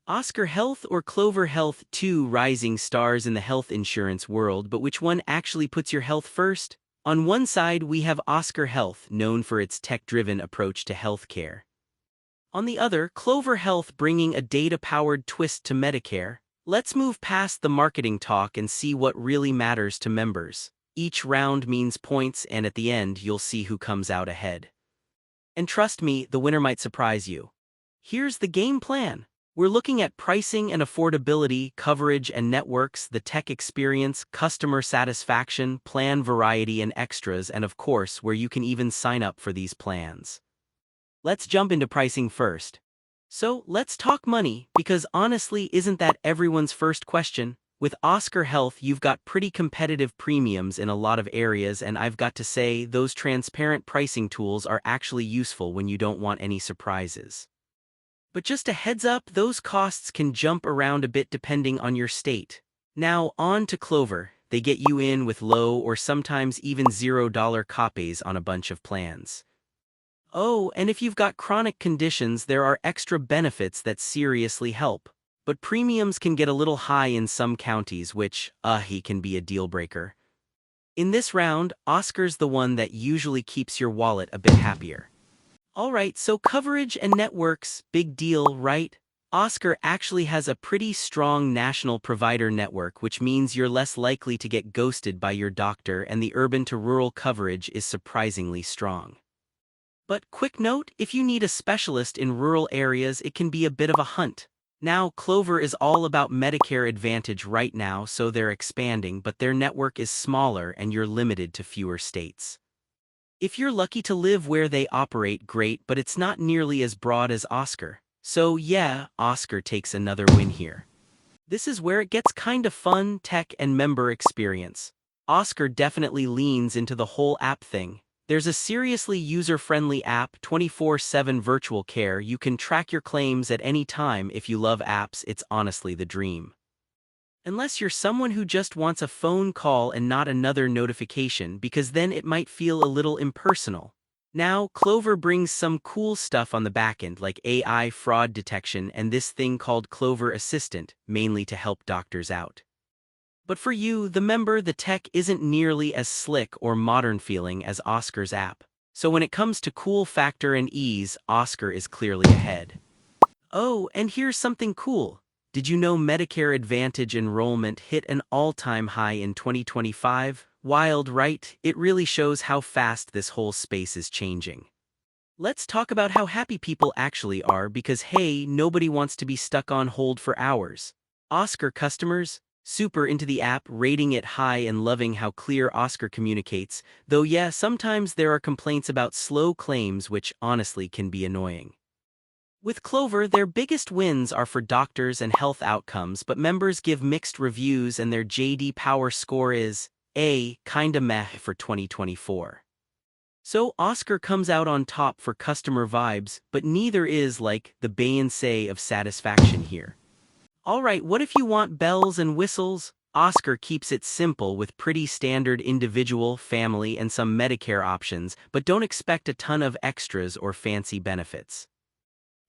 Oscar Health or Clover Health, two rising stars in the health insurance world, but which one actually puts your health first? On one side, we have Oscar Health, known for its tech-driven approach to healthcare. On the other, Clover Health, bringing a data-powered twist to Medicare. Let's move past the marketing talk and see what really matters to members. Each round means points, and at the end, you'll see who comes out ahead. And trust me, the winner might surprise you. Here's the game plan. We're looking at pricing and affordability, coverage and networks, the tech experience, customer satisfaction, plan variety and extras, and of course, where you can even sign up for these plans. Let's jump into pricing first. So, let's talk money, because honestly, isn't that everyone's first question? With Oscar Health, you've got pretty competitive premiums in a lot of areas, and I've got to say, those transparent pricing tools are actually useful when you don't want any surprises. But just a heads up, those costs can jump around a bit depending on your state. Now, on to Clover. They get you in with low or sometimes even $0 copays on a bunch of plans. Oh, and if you've got chronic conditions, there are extra benefits that seriously help. But premiums can get a little high in some counties, which, he can be a deal breaker. In this round, Oscar's the one that usually keeps your wallet a bit happier. Alright, so coverage and networks, big deal, right? Oscar actually has a pretty strong national provider network, which means you're less likely to get ghosted by your doctor, and the urban to rural coverage is surprisingly strong. But quick note, if you need a specialist in rural areas, it can be a bit of a hunt. Now, Clover is all about Medicare Advantage right now, so they're expanding, but their network is smaller and you're limited to fewer states. If you're lucky to live where they operate, great, but it's not nearly as broad as Oscar. So yeah, Oscar takes another win here. This is where it gets kinda fun, tech and member experience. Oscar definitely leans into the whole app thing. There's a seriously user-friendly app, 24/7 virtual care. You can track your claims at any time. If you love apps, it's honestly the dream. Unless you're someone who just wants a phone call and not another notification, because then it might feel a little impersonal. Now, Clover brings some cool stuff on the backend like AI fraud detection and this thing called Clover Assistant, mainly to help doctors out. But for you, the member, the tech isn't nearly as slick or modern feeling as Oscar's app. So when it comes to cool factor and ease, Oscar is clearly ahead. Oh, and here's something cool. Did you know Medicare Advantage enrollment hit an all-time high in 2025? Wild, right? It really shows how fast this whole space is changing. Let's talk about how happy people actually are, because hey, nobody wants to be stuck on hold for hours. Oscar customers? Super into the app, rating it high and loving how clear Oscar communicates, though yeah, sometimes there are complaints about slow claims, which honestly can be annoying. With Clover, their biggest wins are for doctors and health outcomes, but members give mixed reviews and their JD Power score is A, kinda meh for 2024. So Oscar comes out on top for customer vibes, but neither is like the Beyoncé of satisfaction here. Alright, what if you want bells and whistles? Oscar keeps it simple with pretty standard individual, family, and some Medicare options, but don't expect a ton of extras or fancy benefits.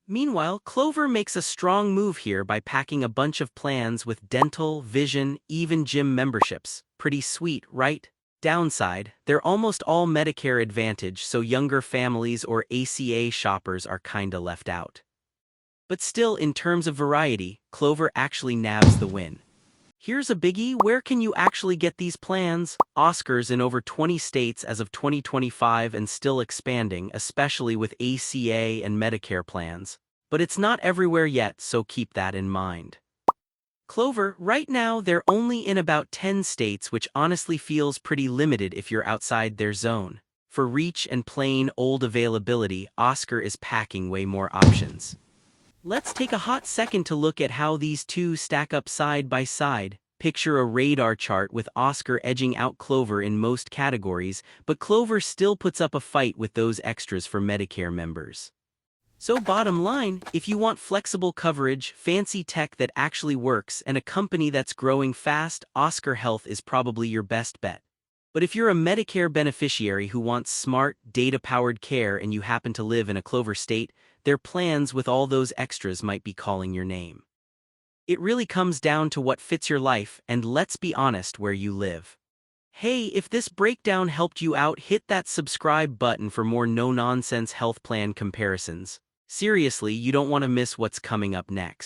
Meanwhile, Clover makes a strong move here by packing a bunch of plans with dental, vision, even gym memberships. Pretty sweet, right? Downside, they're almost all Medicare Advantage, so younger families or ACA shoppers are kinda left out. But still, in terms of variety, Clover actually nabs the win. Here's a biggie, where can you actually get these plans? Oscar's in over 20 states as of 2025 and still expanding, especially with ACA and Medicare plans. But it's not everywhere yet, so keep that in mind. Clover, right now they're only in about 10 states, which honestly feels pretty limited if you're outside their zone. For reach and plain old availability, Oscar is packing way more options. Let's take a hot second to look at how these two stack up side by side. Picture a radar chart with Oscar edging out Clover in most categories, but Clover still puts up a fight with those extras for Medicare members. So bottom line, if you want flexible coverage, fancy tech that actually works, and a company that's growing fast, Oscar Health is probably your best bet. But if you're a Medicare beneficiary who wants smart, data-powered care and you happen to live in a Clover state, their plans with all those extras might be calling your name. It really comes down to what fits your life, and let's be honest, where you live. Hey, if this breakdown helped you out, hit that subscribe button for more no-nonsense health plan comparisons. Seriously, you don't want to miss what's coming up next.